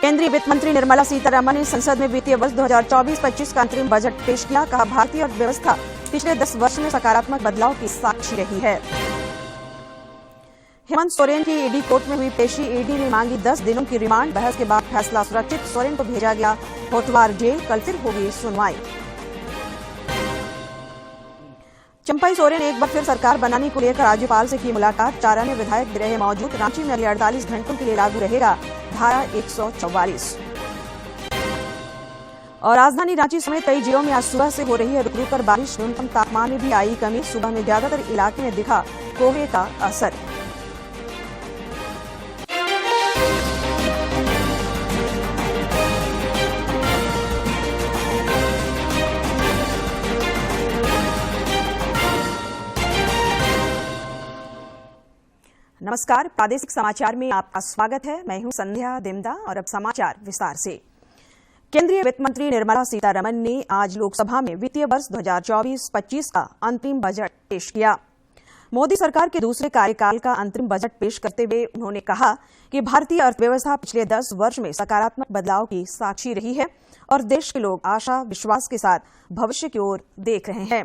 केंद्रीय वित्त मंत्री निर्मला सीतारमण ने संसद में वित्तीय वर्ष 2024-25 का अंतरिम बजट पेश किया। कहा, भारतीय अर्थव्यवस्था पिछले 10 वर्ष में सकारात्मक बदलाव की साक्षी रही है। हेमंत सोरेन की ईडी कोर्ट में हुई पेशी। ईडी ने मांगी 10 दिनों की रिमांड। बहस के बाद फैसला सुरक्षित। सोरेन को भेजा गया होटवार जेल। कल फिर होगी सुनवाई। चंपई सोरेन एक बार फिर सरकार बनाने को लेकर राज्यपाल से की मुलाकात। 4 अन्य विधायक भी रहे मौजूद। रांची में अगले 48 घंटों के लिए लागू रहेगा धारा 144। और राजधानी रांची समेत कई जिलों में आज सुबह से हो रही है रुक रुक कर बारिश। न्यूनतम तापमान में भी आई कमी। सुबह में ज्यादातर इलाके में दिखा कोहरे का असर। नमस्कार, प्रादेशिक समाचार में आपका स्वागत है। मैं हूं संध्या दिमदा और अब समाचार विस्तार से। केंद्रीय वित्त मंत्री निर्मला सीतारमण ने आज लोकसभा में वित्तीय वर्ष 2024-25 का अंतिम बजट पेश किया। मोदी सरकार के दूसरे कार्यकाल का अंतरिम बजट पेश करते हुए उन्होंने कहा कि भारतीय अर्थव्यवस्था पिछले 10 वर्ष में सकारात्मक बदलाव की साक्षी रही है और देश के लोग आशा विश्वास के साथ भविष्य की ओर देख रहे हैं।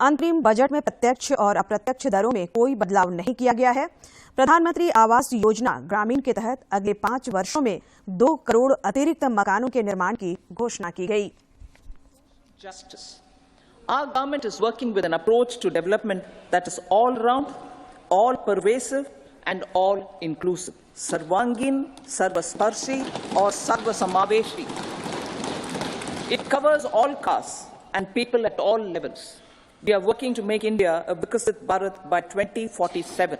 अंतरिम बजट में प्रत्यक्ष और अप्रत्यक्ष दरों में कोई बदलाव नहीं किया गया है। प्रधानमंत्री आवास योजना ग्रामीण के तहत अगले 5 वर्षों में 2 करोड़ अतिरिक्त मकानों के निर्माण की घोषणा की गई। Justice. Our government is working with an approach to development that is all round, all pervasive and all inclusive. Sarvangin, Sarvasparshi or Sarvasamaveshi. It covers all castes and people at all levels. We are working to make India a Viksit Bharat by 2047.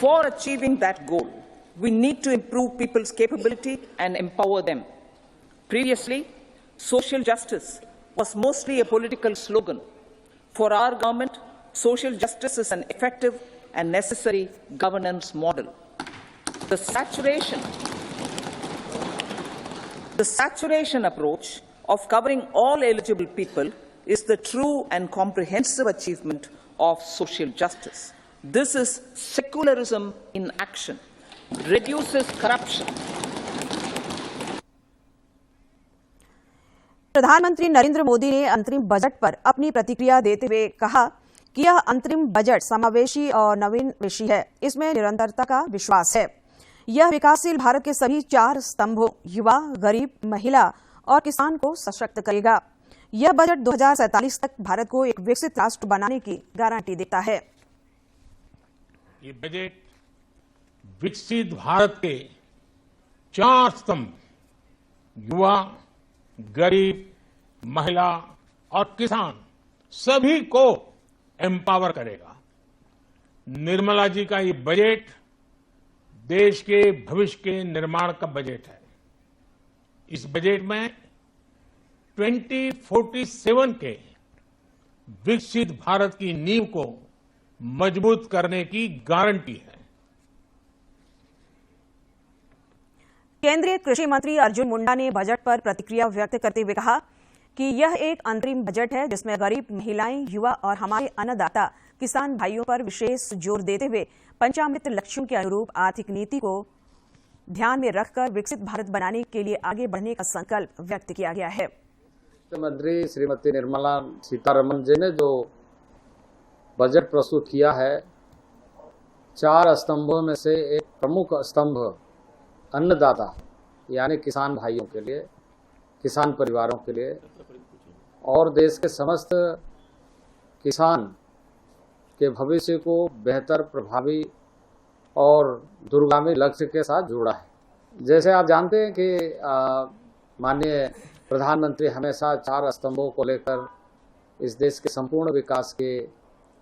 For achieving that goal, we need to improve people's capability and empower them. Previously, social justice was mostly a political slogan. For our government, social justice is an effective and necessary governance model. The saturation approach of covering all eligible people is the true and comprehensive achievement of social justice. This is secularism in action. It reduces corruption. प्रधानमंत्री नरेंद्र मोदी ने अंतरिम budget पर अपनी प्रतिक्रिया देते हुए कहा कि यह अंतरिम बजट समावेशी और नवीनवेशी है। इसमें निरंतरता का विश्वास है। यह विकासशील भारत के सभी 4 स्तंभों युवा, गरीब, महिला और किसान को सशक्त करेगा। यह बजट 2047 तक भारत को एक विकसित राष्ट्र बनाने की गारंटी देता है। ये बजट विकसित भारत के 4 स्तंभ युवा, गरीब, महिला और किसान सभी को एम्पावर करेगा। निर्मला जी का ये बजट देश के भविष्य के निर्माण का बजट है। इस बजट में 2047 के विकसित भारत की नींव को मजबूत करने की गारंटी है। केंद्रीय कृषि मंत्री अर्जुन मुंडा ने बजट पर प्रतिक्रिया व्यक्त करते हुए कहा कि यह एक अंतरिम बजट है जिसमें गरीब, महिलाएं, युवा और हमारे अन्नदाता किसान भाइयों पर विशेष जोर देते हुए पंचामृत लक्ष्यों के अनुरूप आर्थिक नीति को ध्यान में रखकर विकसित भारत बनाने के लिए आगे बढ़ने का संकल्प व्यक्त किया गया है। मंत्री श्रीमती निर्मला सीतारमण जी ने जो बजट प्रस्तुत किया है, 4 स्तंभों में से एक प्रमुख स्तंभ अन्नदाता यानी किसान भाइयों के लिए, किसान परिवारों के लिए और देश के समस्त किसान के भविष्य को बेहतर, प्रभावी और दूरगामी लक्ष्य के साथ जोड़ा है। जैसे आप जानते हैं कि माननीय प्रधानमंत्री हमेशा 4 स्तंभों को लेकर इस देश के संपूर्ण विकास के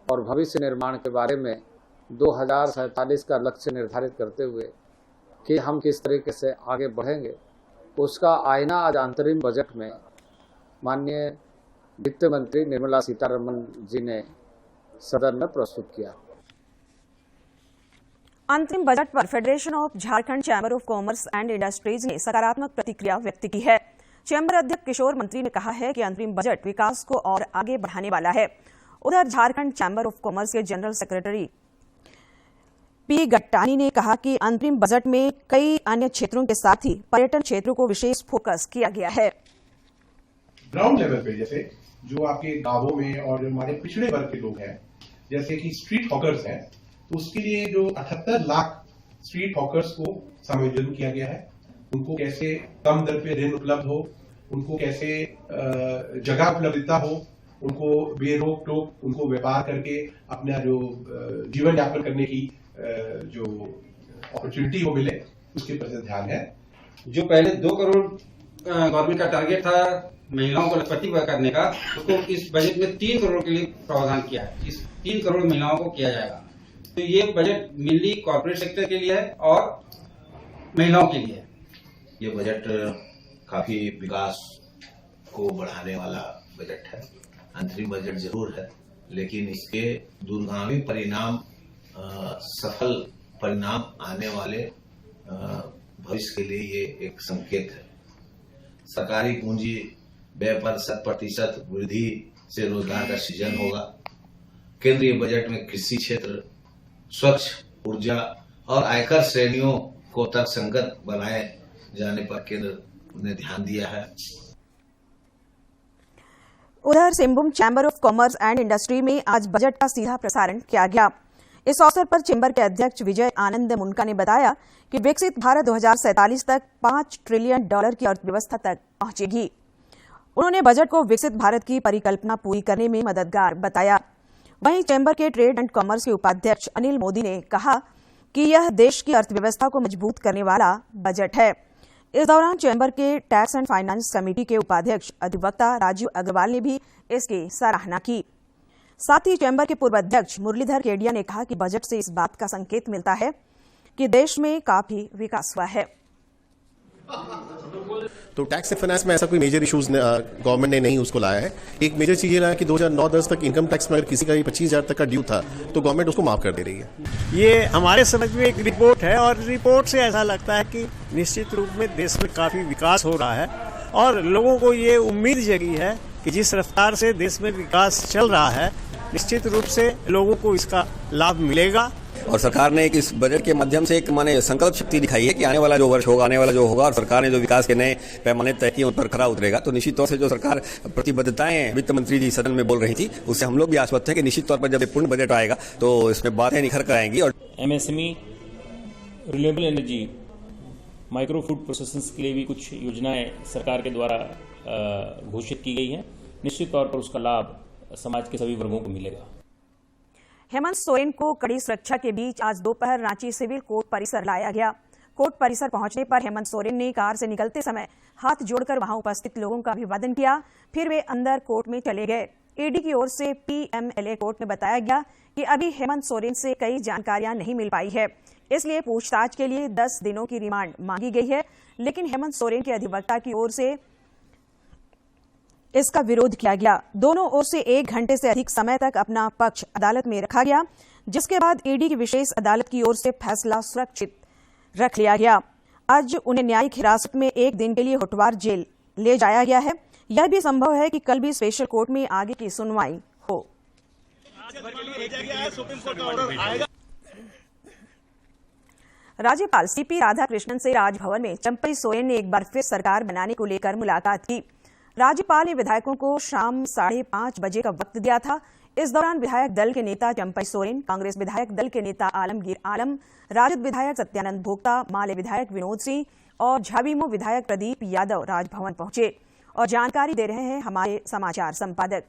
और भविष्य निर्माण के बारे में 2047 का लक्ष्य निर्धारित करते हुए कि हम किस तरीके से आगे बढ़ेंगे, उसका आईना आज अंतरिम बजट में माननीय वित्त मंत्री निर्मला सीतारमण जी ने सदन में प्रस्तुत किया। अंतरिम बजट पर federation of Jharkhand chamber of commerce and industries ने सकारात्मक प्रतिक्रिया व्यक्त की है। चैम्बर अध्यक्ष किशोर मंत्री ने कहा है कि अंतरिम बजट विकास को और आगे बढ़ाने वाला है। उधर झारखंड चैम्बर ऑफ कॉमर्स के जनरल सेक्रेटरी पी गट्टानी ने कहा कि अंतरिम बजट में कई अन्य क्षेत्रों के साथ ही पर्यटन क्षेत्रों को विशेष फोकस किया गया है। ग्राउंड लेवल पे जैसे जो आपके गांवों में और जो हमारे पिछड़े वर्ग के लोग हैं, जैसे कि स्ट्रीट हॉकर्स हैं, तो उसके लिए जो 78 लाख स्ट्रीट हॉकर्स को समायोजन किया गया है। उनको कैसे कम दर पे ऋण उपलब्ध हो, उनको कैसे जगह उपलब्धता हो, उनको बेरोक टोक उनको व्यापार करके अपना जो जीवन यापन करने की जो अपॉर्चुनिटी हो मिले, उसके प्रति ध्यान है। जो पहले 2 करोड़ गवर्नमेंट का टारगेट था महिलाओं को लखपति करने का, उसको इस बजट में 3 करोड़ के लिए प्रावधान किया है। इस 3 करोड़ महिलाओं को किया जाएगा। तो ये बजट मेनली कॉर्पोरेट सेक्टर के लिए है और महिलाओं के लिए है। ये बजट काफी विकास को बढ़ाने वाला बजट है। अंतरिम बजट जरूर है, लेकिन इसके दूरगामी परिणाम, सफल परिणाम आने वाले भविष्य के लिए ये एक संकेत है। सरकारी पूंजी व्यय पर 7% वृद्धि से रोजगार का सृजन होगा। केंद्रीय बजट में कृषि क्षेत्र, स्वच्छ ऊर्जा और आयकर श्रेणियों को तर्कसंगत बनाए जाने पर केंद्र ने ध्यान दिया है। उधर Singhbhum chamber of commerce and industry में आज बजट का सीधा प्रसारण किया गया। इस अवसर पर चैम्बर के अध्यक्ष विजय आनंद मुनका ने बताया कि विकसित भारत 2047 तक $5 ट्रिलियन की अर्थव्यवस्था तक पहुंचेगी। उन्होंने बजट को विकसित भारत की परिकल्पना पूरी करने में मददगार बताया। वहीं चैम्बर के ट्रेड एंड कॉमर्स के उपाध्यक्ष अनिल मोदी ने कहा कि यह देश की अर्थव्यवस्था को मजबूत करने वाला बजट है। इस दौरान चैम्बर के टैक्स एंड फाइनेंस कमेटी के उपाध्यक्ष अधिवक्ता राजीव अग्रवाल ने भी इसकी सराहना की। साथ ही चैम्बर के पूर्व अध्यक्ष मुरलीधर केडिया ने कहा कि बजट से इस बात का संकेत मिलता है कि देश में काफी विकास हुआ है। तो टैक्स एंड फाइनेंस में ऐसा कोई मेजर इश्यूज गवर्नमेंट ने नहीं उसको लाया है। एक मेजर चीज ये रहा है कि 2009-10 तक इनकम टैक्स में अगर किसी का 25,000 तक का ड्यू था तो गवर्नमेंट उसको माफ कर दे रही है। ये हमारे समझ में एक रिपोर्ट है और रिपोर्ट से ऐसा लगता है कि निश्चित रूप में देश में काफी विकास हो रहा है और लोगों को ये उम्मीद जगी है कि जिस रफ्तार से देश में विकास चल रहा है, निश्चित रूप से लोगों को इसका लाभ मिलेगा। और सरकार ने इस बजट के माध्यम से एक माने संकल्प शक्ति दिखाई है कि आने वाला जो वर्ष होगा, आने वाला जो होगा, और सरकार ने जो विकास के नए पैमाने तय किए उन पर खरा उतरेगा। तो निश्चित तौर से जो सरकार प्रतिबद्धताएं वित्त मंत्री जी सदन में बोल रही थी, उससे हम लोग भी आश्वस्त हैं कि निश्चित तौर पर जब पूर्ण बजट आएगा तो इसमें बातें निखर कर आएंगी। और MSME, renewable energy, micro food processing के लिए भी कुछ योजनाएं सरकार के द्वारा घोषित की गई हैं। निश्चित तौर पर उसका लाभ समाज के सभी वर्गों को मिलेगा। हेमंत सोरेन को कड़ी सुरक्षा के बीच आज दोपहर रांची सिविल कोर्ट परिसर लाया गया। कोर्ट परिसर पहुंचने पर हेमंत सोरेन ने कार से निकलते समय हाथ जोड़कर वहां उपस्थित लोगों का अभिवादन किया। फिर वे अंदर कोर्ट में चले गए। ईडी की ओर से PMLA कोर्ट में बताया गया कि अभी हेमंत सोरेन से कई जानकारियां नहीं मिल पाई है, इसलिए पूछताछ के लिए 10 दिनों की रिमांड मांगी गई है। लेकिन हेमंत सोरेन के अधिवक्ता की ओर से इसका विरोध किया गया। दोनों ओर से 1 घंटे से अधिक समय तक अपना पक्ष अदालत में रखा गया, जिसके बाद ईडी की विशेष अदालत की ओर से फैसला सुरक्षित रख लिया गया। आज उन्हें न्यायिक हिरासत में 1 दिन के लिए होटवार जेल ले जाया गया है। यह भी संभव है कि कल भी स्पेशल कोर्ट में आगे की सुनवाई हो। राज्यपाल CP राधाकृष्णन से राजभवन में चंपई सोरेन ने एक बार फिर सरकार बनाने को लेकर मुलाकात की। राज्यपाल ने विधायकों को शाम 5:30 बजे का वक्त दिया था। इस दौरान विधायक दल के नेता चंपई सोरेन, कांग्रेस विधायक दल के नेता आलमगीर आलम, राजद विधायक सत्यानंद भोक्ता, माले विधायक विनोद सिंह और झाविमो विधायक प्रदीप यादव राजभवन पहुंचे। और जानकारी दे रहे हैं हमारे समाचार संपादक।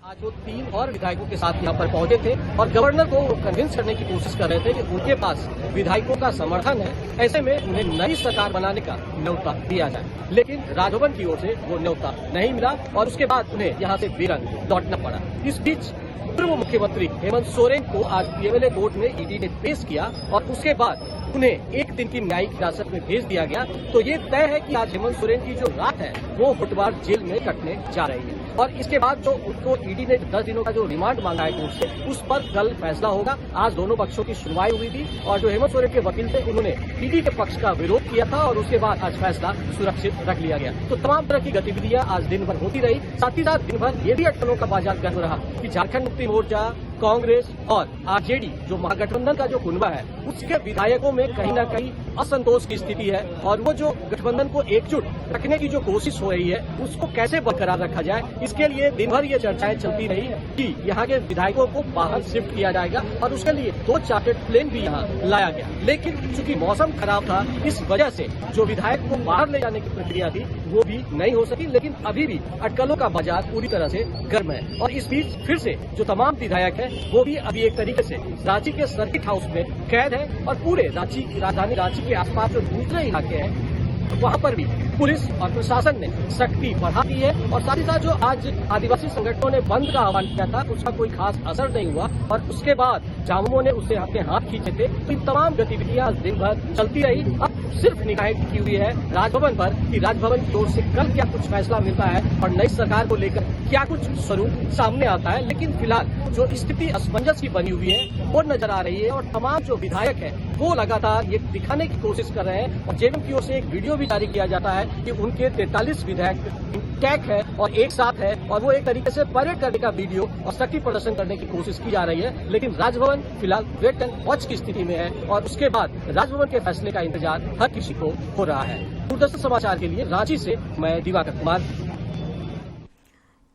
आज वो 3 और विधायकों के साथ यहाँ पर पहुंचे थे और गवर्नर को कन्विंस करने की कोशिश कर रहे थे कि उनके पास विधायकों का समर्थन है, ऐसे में उन्हें नई सरकार बनाने का न्योता दिया जाए। लेकिन राजभवन की ओर से वो न्योता नहीं मिला और उसके बाद उन्हें यहाँ से बेरंग लौटना पड़ा। इस बीच पूर्व मुख्यमंत्री हेमंत सोरेन को आज PMLA कोर्ट में ईडी ने पेश किया और उसके बाद उन्हें 1 दिन की न्यायिक हिरासत में भेज दिया गया। तो ये तय है कि आज हेमंत सोरेन की जो रात है वो होटवार जेल में कटने जा रही है और इसके बाद जो उनको ईडी ने 10 दिनों का जो रिमांड मांगा है कोर्ट से, उस पर कल फैसला होगा। आज दोनों पक्षों की सुनवाई हुई थी और जो हेमंत सोरेन के वकील थे उन्होंने ईडी के पक्ष का विरोध किया था और उसके बाद आज फैसला सुरक्षित रख लिया गया। तो तमाम तरह की गतिविधियां आज दिन भर होती रही। साथ ही साथ दिन भर ये भी अटकलों का बाजार गर्म रहा कि झारखंड मुक्ति मोर्चा, कांग्रेस और आरजेडी जो महागठबंधन का जो कुनबा है उसके विधायकों में कहीं न कहीं असंतोष की स्थिति है और वो जो गठबंधन को एकजुट रखने की जो कोशिश हो रही है उसको कैसे बरकरार रखा जाए, इसके लिए दिन भर ये चर्चाएं चलती रही कि यहाँ के विधायकों को बाहर शिफ्ट किया जाएगा और उसके लिए 2 चार्टर्ड प्लेन भी यहाँ लाया गया। लेकिन चूंकि मौसम खराब था इस वजह से जो विधायक को बाहर ले जाने की प्रक्रिया थी वो भी नहीं हो सकी। लेकिन अभी भी अटकलों का बाजार पूरी तरह से गर्म है और इस बीच फिर से जो तमाम विधायक है वो भी अभी एक तरीके से रांची के सर्किट हाउस में कैद है और पूरे रांची की राजधानी रांची के आसपास जो दूसरे इलाके हैं वहाँ पर भी पुलिस और प्रशासन ने सख्ती बढ़ा दी है और साथ ही साथ जो आज आदिवासी संगठनों ने बंद का आह्वान किया था उसका कोई खास असर नहीं हुआ और उसके बाद झामुमो ने उससे अपने हाथ खींचे थे। तो इन तमाम गतिविधियां दिन भर चलती रही। अब सिर्फ निगाहें टिकी हुई है राजभवन पर कि राजभवन की ओर से कल क्या कुछ फैसला मिलता है और नई सरकार को लेकर क्या कुछ स्वरूप सामने आता है। लेकिन फिलहाल जो स्थिति असमंजस की बनी हुई है वो नजर आ रही है और तमाम जो विधायक है वो लगातार ये दिखाने की कोशिश कर रहे हैं और जेडीयू की ओर से एक वीडियो भी जारी किया जाता है कि उनके 43 विधायक इंटैक्ट है और एक साथ है और वो एक तरीके से परेड करने का वीडियो और शक्ति प्रदर्शन करने की कोशिश की जा रही है। लेकिन राजभवन फिलहाल वेट एंड वॉच की स्थिति में है और उसके बाद राजभवन के फैसले का इंतजार हर किसी को हो रहा है। दूरदर्शन समाचार के लिए रांची से मैं दिवाकर कुमार।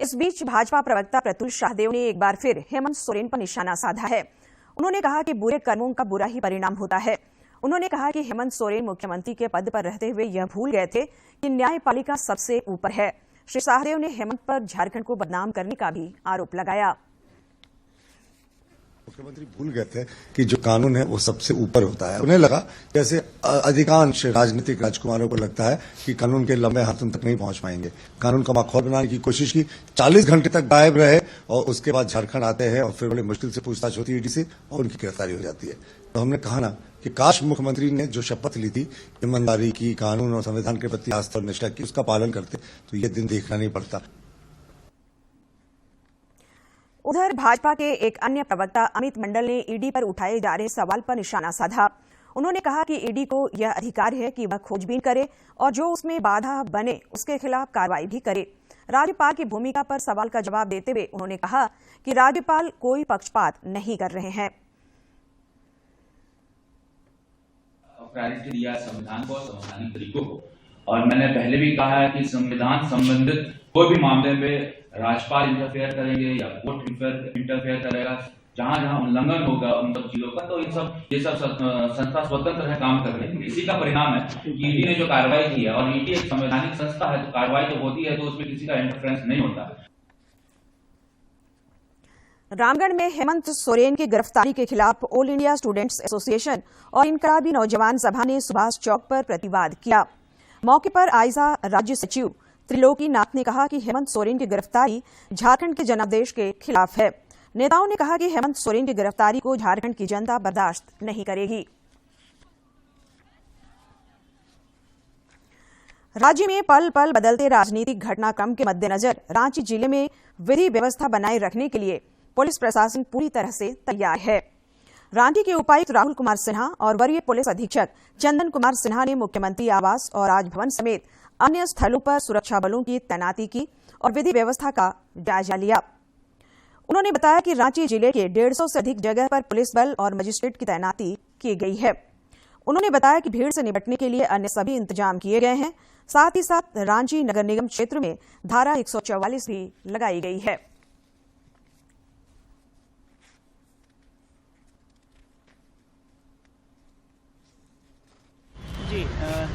इस बीच भाजपा प्रवक्ता प्रतुल शाहदेव ने एक बार फिर हेमंत सोरेन पर निशाना साधा है। उन्होंने कहा कि बुरे कर्मों का बुरा ही परिणाम होता है। उन्होंने कहा कि हेमंत सोरेन मुख्यमंत्री के पद पर रहते हुए यह भूल गए थे कि न्यायपालिका सबसे ऊपर है। श्री शाहदेव ने हेमंत पर झारखंड को बदनाम करने का भी आरोप लगाया। मुख्यमंत्री भूल गए थे कि जो कानून है वो सबसे ऊपर होता है। उन्हें लगा जैसे अधिकांश राजनीतिक राजकुमारों को लगता है कि कानून के लंबे हाथों तक नहीं पहुंच पाएंगे। कानून का माखौल बनाने की कोशिश की, 40 घंटे तक गायब रहे और उसके बाद झारखंड आते हैं और फिर बड़े मुश्किल से पूछताछ होती है ईडी से और उनकी गिरफ्तारी हो जाती है। तो हमने कहा ना कि काश मुख्यमंत्री ने जो शपथ ली थी ईमानदारी की, कानून और संविधान के प्रति आस्था और निष्ठा की, उसका पालन करते तो ये दिन देखना नहीं पड़ता। उधर भाजपा के एक अन्य प्रवक्ता अमित मंडल ने ईडी पर उठाए जा रहे सवाल पर निशाना साधा। उन्होंने कहा कि ईडी को यह अधिकार है कि वह खोजबीन करे और जो उसमें बाधा बने उसके खिलाफ कार्रवाई भी करे। राज्यपाल की भूमिका पर सवाल का जवाब देते हुए उन्होंने कहा कि राज्यपाल कोई पक्षपात नहीं कर रहे हैं। प्रायोरिटी दिया संविधान को, संवैधानिक तरीकों को, और मैंने पहले भी कहा है कि संविधान संबंधित कोई भी मामले में राज्यपाल इंटरफेयर करेंगे या कोर्ट इंटरफेयर करेगा, जहां जहां उल्लंघन होगा उन सब चीजों का, तो ये सब संस्था स्वतंत्र है काम करने। इसी का परिणाम है कि ईडी ने जो कार्रवाई की है और ईडी एक संवैधानिक संस्था है तो कार्रवाई जो होती है तो उसमें किसी का इंटरफेरेंस नहीं होता। रामगढ़ में हेमंत सोरेन की गिरफ्तारी के खिलाफ ऑल इंडिया स्टूडेंट्स एसोसिएशन और इनकलाबी नौजवान सभा ने सुभाष चौक पर प्रतिवाद किया। मौके पर आइजा राज्य सचिव त्रिलोकी नाथ ने कहा कि हेमंत सोरेन की गिरफ्तारी झारखंड के जनादेश के खिलाफ है। नेताओं ने कहा कि हेमंत सोरेन की गिरफ्तारी को झारखंड की जनता बर्दाश्त नहीं करेगी। राज्य में पल पल बदलते राजनीतिक घटनाक्रम के मद्देनजर रांची जिले में विधि व्यवस्था बनाए रखने के लिए पुलिस प्रशासन पूरी तरह से तैयार है। रांची के उपायुक्त राहुल कुमार सिन्हा और वरीय पुलिस अधीक्षक चंदन कुमार सिन्हा ने मुख्यमंत्री आवास और राजभवन समेत अन्य स्थलों पर सुरक्षा बलों की तैनाती की और विधि व्यवस्था का जायजा लिया। उन्होंने बताया कि रांची जिले के 150 से अधिक जगह पर पुलिस बल और मजिस्ट्रेट की तैनाती की गई है। उन्होंने बताया कि भीड़ से निपटने के लिए अन्य सभी इंतजाम किए गए हैं। साथ ही साथ रांची नगर निगम क्षेत्र में धारा 144 भी लगाई गई है।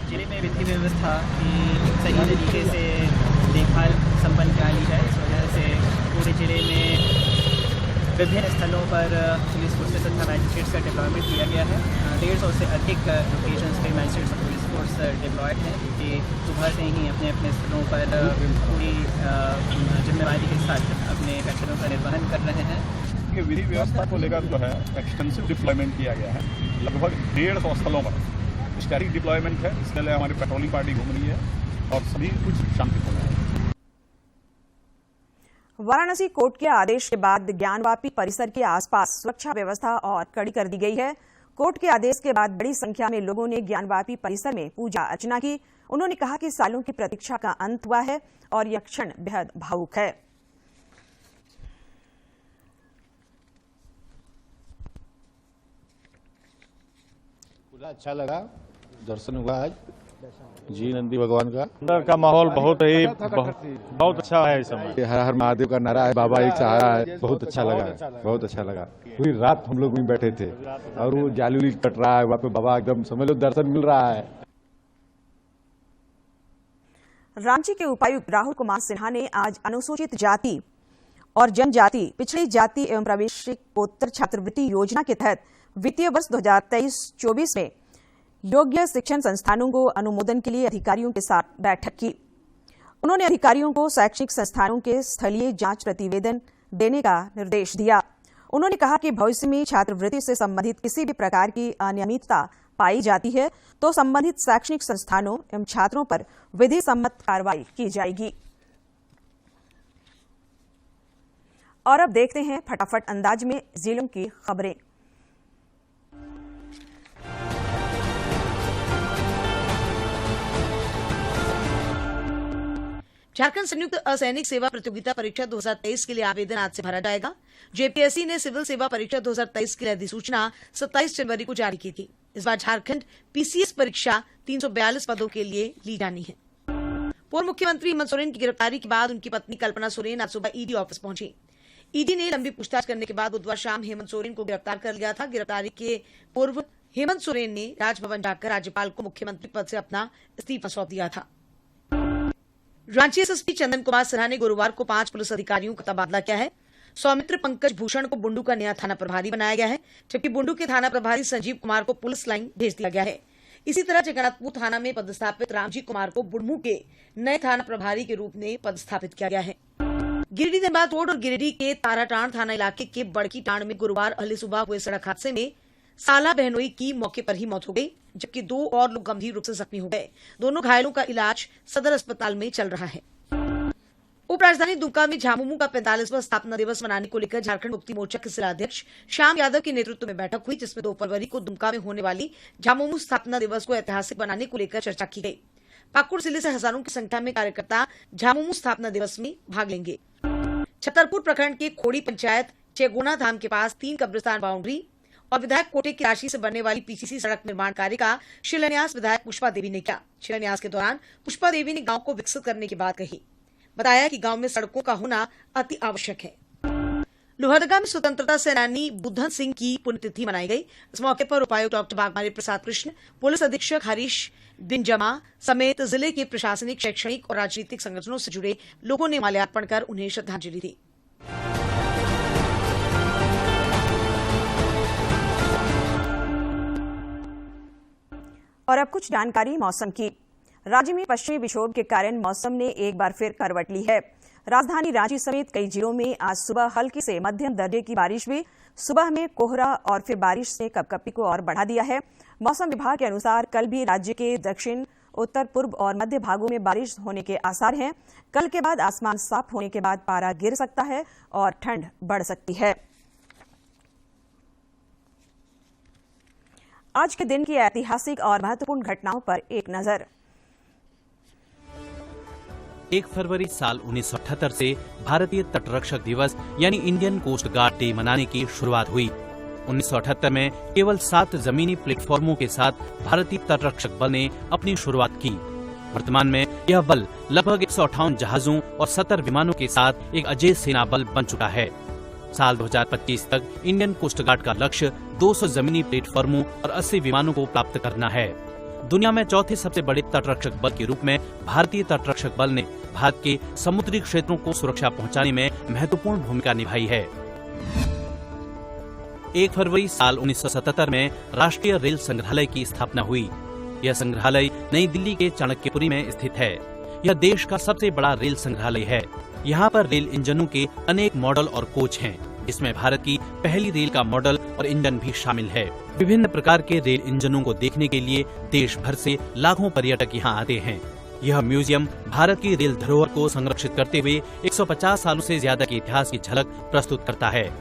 जिले में विधि व्यवस्था की सही तरीके से देखभाल संपन्न कराई है। इस वजह से पूरे जिले में विभिन्न स्थलों पर पुलिस फोर्सेस तथा मैजिस्ट्रेट्स का डिप्लॉयमेंट किया गया है। 150 से अधिक लोकेशंस पे मैजिस्ट्रेट्स और पुलिस फोर्स डिप्लॉयड हैं, कि सुबह से ही अपने अपने स्थलों पर पूरी जिम्मेवारी के साथ अपने कर्तव्यों का निर्वहन कर रहे हैं। विधि व्यवस्था को लेकर जो है एक्सटेंसिव डिप्लॉयमेंट किया गया है। लगभग 150 स्थलों पर स्टैटिक डिप्लॉयमेंट है। इसके लिए हमारी पेट्रोलिंग पार्टी घूम रही है और सभी कुछ शांतिपूर्ण है। वाराणसी कोर्ट के आदेश के बाद ज्ञानवापी परिसर के आसपास सुरक्षा व्यवस्था और कड़ी कर दी गई है। कोर्ट के आदेश के बाद बड़ी संख्या में लोगों ने ज्ञानवापी परिसर में पूजा अर्चना की। उन्होंने कहा कि सालों की प्रतीक्षा का अंत हुआ है और यह क्षण बेहद भावुक है। अच्छा लगा, दर्शन हुआ आज जी नंदी भगवान का। अंदर का माहौल बहुत अच्छा है। इस समय हर हर महादेव का नारा है, बाबा एक सहारा है। बहुत अच्छा लगा, बहुत अच्छा लगा। पूरी रात हम लोग वहीं बैठे थे और वो जाली कट रहा है, वहाँ पे बाबा एकदम समझ लो दर्शन मिल रहा है। रांची के उपायुक्त राहुल कुमार सिन्हा ने आज अनुसूचित जाति और जनजाति पिछड़ी जाति एवं प्रवेशिकोत्तर छात्रवृत्ति योजना के तहत वित्तीय वर्ष 2023-24 में योग्य शिक्षण संस्थानों को अनुमोदन के लिए अधिकारियों के साथ बैठक की। उन्होंने अधिकारियों को शैक्षणिक संस्थानों के स्थलीय जांच प्रतिवेदन देने का निर्देश दिया। उन्होंने कहा कि भविष्य में छात्रवृत्ति से संबंधित किसी भी प्रकार की अनियमितता पाई जाती है तो संबंधित शैक्षणिक संस्थानों एवं छात्रों पर विधि सम्मत कार्रवाई की जाएगी। और अब देखते हैं फटाफट अंदाज में जिलों की खबरें। झारखंड संयुक्त असैनिक सेवा प्रतियोगिता परीक्षा 2023 के लिए आवेदन आज से भरा जाएगा। जेपीएससी ने सिविल सेवा परीक्षा 2023 की अधिसूचना 27 जनवरी को जारी की थी। इस बार झारखंड पीसीएस परीक्षा 342 पदों के लिए ली जानी है। पूर्व मुख्यमंत्री हेमंत सोरेन की गिरफ्तारी के बाद उनकी पत्नी कल्पना सोरेन आज सुबह ईडी ऑफिस पहुंची। ईडी ने लंबी पूछताछ करने के बाद बुधवार शाम हेमंत सोरेन को गिरफ्तार कर लिया था। गिरफ्तारी के पूर्व हेमंत सोरेन ने राजभवन जाकर राज्यपाल को मुख्यमंत्री पद से अपना इस्तीफा सौंप दिया था। रांची एसएसपी चंदन कुमार सिन्हा ने गुरुवार को 5 पुलिस अधिकारियों का तबादला किया है। सौमित्र पंकज भूषण को बुंडू का नया थाना प्रभारी बनाया गया है, जबकि बुंडू के थाना प्रभारी संजीव कुमार को पुलिस लाइन भेज दिया गया है। इसी तरह जगन्नाथपुर थाना में पदस्थापित रामजी कुमार को बुढ़मू के नए थाना प्रभारी के रूप में पदस्थापित किया गया है। गिरिडीह धनबाद रोड और गिरिडीह के ताराटांड़ थाना इलाके के बड़की टांड़ में गुरुवार अर्ली सुबह हुए सड़क हादसे में साला बहनोई की मौके पर ही मौत हो गई, जबकि 2 और लोग गंभीर रूप से जख्मी हो गए। दोनों घायलों का इलाज सदर अस्पताल में चल रहा है। उपराजधानी दुमका में झामुमो का 45वां स्थापना दिवस मनाने को लेकर झारखंड मुक्ति मोर्चा के जिला अध्यक्ष श्याम यादव के नेतृत्व में बैठक हुई, जिसमें 2 फरवरी को दुमका में होने वाली झामुमो स्थापना दिवस को ऐतिहासिक बनाने को लेकर चर्चा की गई। पाकुड़ जिले से हजारों की संख्या में कार्यकर्ता झामुमो स्थापना दिवस में भाग लेंगे। छतरपुर प्रखंड के खोड़ी पंचायत चेगोना धाम के पास 3 कब्रिस्तान बाउंड्री और विधायक कोटे की राशि से बनने वाली पीसीसी सड़क निर्माण कार्य का शिलान्यास विधायक पुष्पा देवी ने किया। शिलान्यास के दौरान पुष्पा देवी ने गांव को विकसित करने की बात कही। बताया कि गांव में सड़कों का होना अति आवश्यक है। लोहरदगा में स्वतंत्रता सेनानी बुद्धन सिंह की पुण्यतिथि मनाई गई। इस मौके पर उपायुक्त डॉक्टर बागमारी प्रसाद कृष्ण, पुलिस अधीक्षक हरीश बिनजमा समेत जिले के प्रशासनिक, शैक्षणिक और राजनीतिक संगठनों से जुड़े लोगों ने माल्यार्पण कर उन्हें श्रद्धांजलि दी। और अब कुछ जानकारी मौसम की। राज्य में पश्चिमी विक्षोभ के कारण मौसम ने एक बार फिर करवट ली है। राजधानी रांची समेत कई जिलों में आज सुबह हल्की से मध्यम दर्जे की बारिश हुई। सुबह में कोहरा और फिर बारिश से कपकपी को और बढ़ा दिया है। मौसम विभाग के अनुसार कल भी राज्य के दक्षिण, उत्तर पूर्व और मध्य भागों में बारिश होने के आसार हैं। कल के बाद आसमान साफ होने के बाद पारा गिर सकता है और ठंड बढ़ सकती है। आज के दिन की ऐतिहासिक और महत्वपूर्ण घटनाओं पर एक नजर। 1 फरवरी साल 1978 से भारतीय तटरक्षक दिवस यानी इंडियन कोस्ट गार्ड डे मनाने की शुरुआत हुई। 1978 में केवल 7 जमीनी प्लेटफॉर्मों के साथ भारतीय तटरक्षक बल ने अपनी शुरुआत की। वर्तमान में यह बल लगभग 158 जहाजों और 70 विमानों के साथ एक अजेय सेना बल बन चुका है। साल 2025 तक इंडियन कोस्ट गार्ड का लक्ष्य 200 जमीनी प्लेटफॉर्मों और 80 विमानों को प्राप्त करना है। दुनिया में चौथे सबसे बड़े तटरक्षक बल के रूप में भारतीय तटरक्षक बल ने भारत के समुद्री क्षेत्रों को सुरक्षा पहुंचाने में महत्वपूर्ण भूमिका निभाई है। 1 फरवरी साल 1977 में राष्ट्रीय रेल संग्रहालय की स्थापना हुई। यह संग्रहालय नई दिल्ली के चाणक्यपुरी में स्थित है। यह देश का सबसे बड़ा रेल संग्रहालय है। यहाँ पर रेल इंजनों के अनेक मॉडल और कोच हैं, जिसमें भारत की पहली रेल का मॉडल और इंजन भी शामिल है। विभिन्न प्रकार के रेल इंजनों को देखने के लिए देश भर से लाखों पर्यटक यहाँ आते हैं। यह म्यूजियम भारत की रेल धरोहर को संरक्षित करते हुए 150 सालों से ज्यादा के इतिहास की झलक प्रस्तुत करता है।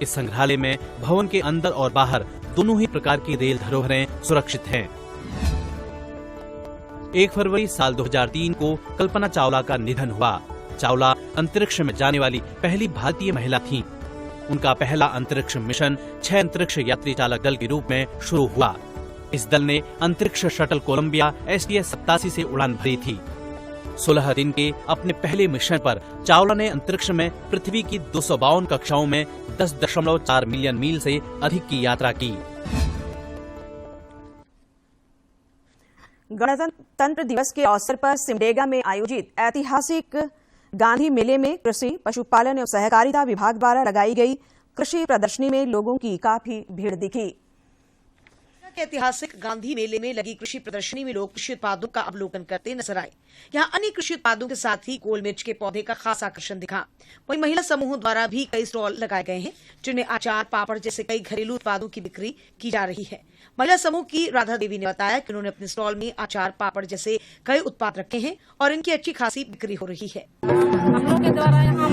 इस संग्रहालय में भवन के अंदर और बाहर दोनों ही प्रकार की रेल धरोहरें सुरक्षित हैं। 1 फरवरी साल 2003 को कल्पना चावला का निधन हुआ। चावला अंतरिक्ष में जाने वाली पहली भारतीय महिला थीं। उनका पहला अंतरिक्ष मिशन 6 अंतरिक्ष यात्री चालक दल के रूप में शुरू हुआ। इस दल ने अंतरिक्ष शटल कोलंबिया STS-87 से उड़ान भरी थी। 16 दिन के अपने पहले मिशन पर चावला ने अंतरिक्ष में पृथ्वी की 252 कक्षाओं में 10.4 मिलियन मील से अधिक की यात्रा की। गणतंत्र दिवस के अवसर पर सिमडेगा में आयोजित ऐतिहासिक गांधी मेले में कृषि, पशुपालन एवं सहकारिता विभाग द्वारा लगाई गई कृषि प्रदर्शनी में लोगों की काफी भीड़ दिखी। के ऐतिहासिक गांधी मेले में लगी कृषि प्रदर्शनी में लोग कृषि उत्पादों का अवलोकन करते नजर आए। यहाँ अन्य कृषि उत्पादों के साथ ही गोल मिर्च के पौधे का खास आकर्षण दिखा। वहीं महिला समूहों द्वारा भी कई स्टॉल लगाए गए हैं, जिनमें अचार, पापड़ जैसे कई घरेलू उत्पादों की बिक्री की जा रही है। महिला समूह की राधा देवी ने बताया कि उन्होंने अपने स्टॉल में अचार, पापड़ जैसे कई उत्पाद रखे हैं और इनकी अच्छी खासी बिक्री हो रही है। हम लोग के द्वारा यहाँ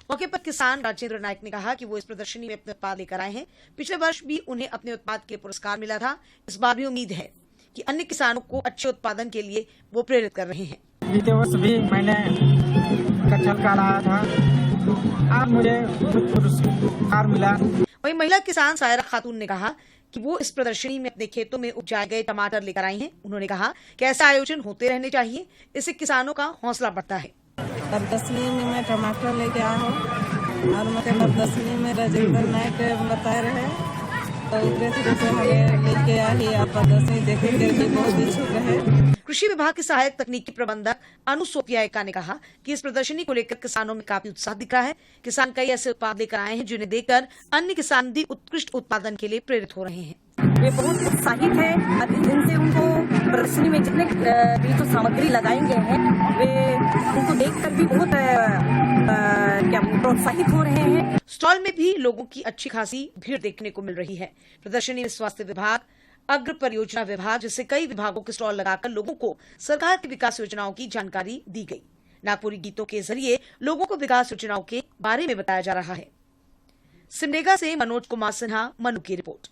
मौके पर किसान राजेंद्र नायक ने कहा कि वो इस प्रदर्शनी में अपने उत्पाद लेकर आए हैं। पिछले वर्ष भी उन्हें अपने उत्पाद के पुरस्कार मिला था। इस बार भी उम्मीद है कि अन्य किसानों को अच्छे उत्पादन के लिए वो प्रेरित कर रहे हैं। बीते वर्ष भी मैंने कटहल का लाया था, आज मुझे पुरस्कार मिला। वहीं महिला किसान सायरा खातून ने कहा कि वो इस प्रदर्शनी में अपने खेतों में उपजाए गए टमाटर लेकर आई हैं। उन्होंने कहा कि ऐसे आयोजन होते रहने चाहिए, इससे किसानों का हौसला बढ़ता है। प्रदर्शनी में मैं टमाटर लेके आया हूँ और मतलब प्रदर्शनी में राजेंद्र नायक बता रहे, तो इधर से हमें लेके आई और प्रदर्शनी देखने के लिए बहुत इच्छुक रहे। कृषि विभाग के सहायक तकनीकी प्रबंधक अनु सोपिया ने कहा कि इस प्रदर्शनी को लेकर किसानों में काफी उत्साह दिख रहा है। किसान कई ऐसे उत्पाद लेकर आए हैं जिन्हें देखकर अन्य किसान भी उत्कृष्ट उत्पादन के लिए प्रेरित हो रहे हैं। वे बहुत उत्साहित है और इनसे उनको प्रदर्शनी में जितने भी जो सामग्री लगाएंगे हैं वे उनको देखकर भी बहुत प्रोत्साहित हो रहे हैं। स्टॉल में भी लोगों की अच्छी खासी भीड़ देखने को मिल रही है। प्रदर्शनी में स्वास्थ्य विभाग, अग्र परियोजना विभाग जैसे कई विभागों के स्टॉल लगाकर लोगों को सरकार की विकास योजनाओं की जानकारी दी गई। नागपुरी गीतों के जरिए लोगों को विकास योजनाओं के बारे में बताया जा रहा है। सिमडेगा से मनोज कुमार सिन्हा, मनु की रिपोर्ट।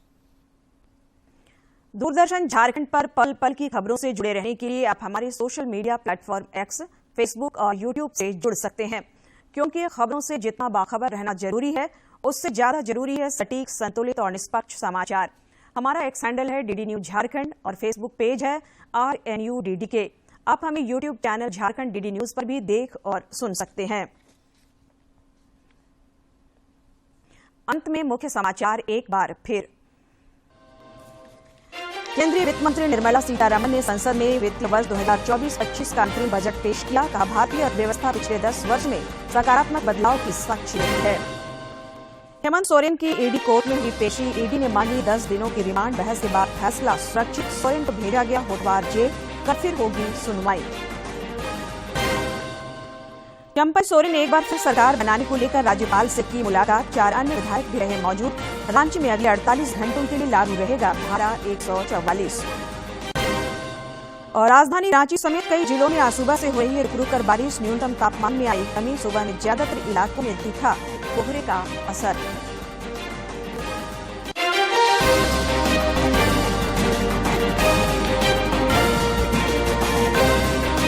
दूरदर्शन झारखंड पर पल पल की खबरों से जुड़े रहने के लिए आप हमारे social media platform X, Facebook और यूट्यूब से जुड़ सकते हैं, क्योंकि खबरों से जितना बाखबर रहना जरूरी है, उससे ज्यादा जरूरी है सटीक, संतुलित और निष्पक्ष समाचार। हमारा X हैंडल है DD न्यूज झारखंड और फेसबुक पेज है RNUDDK। आप हमें YouTube channel Jharkhand DD news पर भी देख और सुन सकते हैं। अंत में मुख्य समाचार एक बार फिर। केंद्रीय वित्त मंत्री निर्मला सीतारमण ने संसद में वित्त वर्ष 2024-25 का अंतरिम बजट पेश किया। कहा, भारतीय अर्थव्यवस्था पिछले 10 वर्ष में सकारात्मक बदलाव की साक्षी रही है। हेमंत सोरेन की ईडी कोर्ट में हुई पेशी। ईडी ने मांगी 10 दिनों की रिमांड। बहस के बाद फैसला सुरक्षित। सोरेन को भेजा गया होटवार जेल। कल फिर होगी सुनवाई। चंपई सोरेन ने एक बार फिर सरकार बनाने को लेकर राज्यपाल से की मुलाकात। 4 अन्य विधायक भी रहे मौजूद। रांची में अगले 48 घंटों के लिए लागू रहेगा धारा 144। और राजधानी रांची समेत कई जिलों में आज सुबह से हो रही है रुक रुक कर बारिश। न्यूनतम तापमान में आई कमी। सुबह में ज्यादातर इलाकों में दिखा कोहरे का असर।